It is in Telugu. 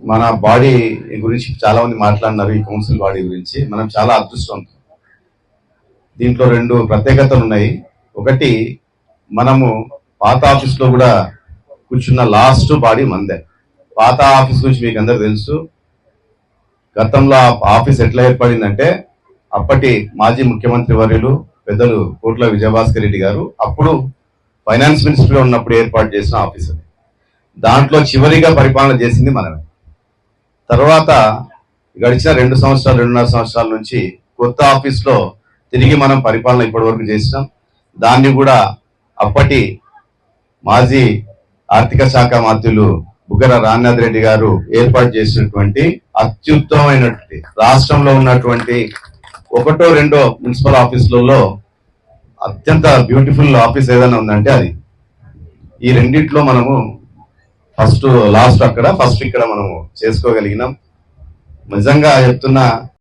మన బాడీ గురించి చాలా మంది మాట్లాడినారు. ఈ కౌన్సిల్ బాడీ గురించి మనం చాలా అదృష్టవంతం. దీంట్లో రెండు ప్రత్యేకతలు ఉన్నాయి. ఒకటి, మనము పాత ఆఫీస్ లో కూడా కూర్చున్న లాస్ట్ బాడీ మందే. పాత ఆఫీస్ గురించి మీకు అందరు తెలుసు. గతంలో ఆఫీస్ ఎట్లా ఏర్పడిందంటే, అప్పటి మాజీ ముఖ్యమంత్రి వర్యులు పెద్దలు కోట్ల విజయభాస్కర్ రెడ్డి గారు అప్పుడు ఫైనాన్స్ మినిస్టర్ ఉన్నప్పుడు ఏర్పాటు చేసిన ఆఫీస్ అది. దాంట్లో చివరిగా పరిపాలన చేసింది మనమే. తర్వాత గడిచిన 2 సంవత్సరాలు 2.5 సంవత్సరాల నుంచి కొత్త ఆఫీస్ లో తిరిగి మనం పరిపాలన ఇప్పటి వరకు చేసినాం. దాన్ని కూడా అప్పటి మాజీ ఆర్థిక శాఖ మంత్రులు బుగ్గన రామనాథ్ రెడ్డి గారు ఏర్పాటు చేసినటువంటి అత్యుత్తమైనటువంటి రాష్ట్రంలో ఉన్నటువంటి 1-2 మున్సిపల్ ఆఫీసులలో అత్యంత బ్యూటిఫుల్ ఆఫీస్ ఏదైనా ఉందంటే అది. ఈ రెండిట్లో మనము లాస్ట్ అక్కడ, ఫస్ట్ ఇక్కడ మనము చేసుకోగలిగినాం. నిజంగా చెప్తున్నా,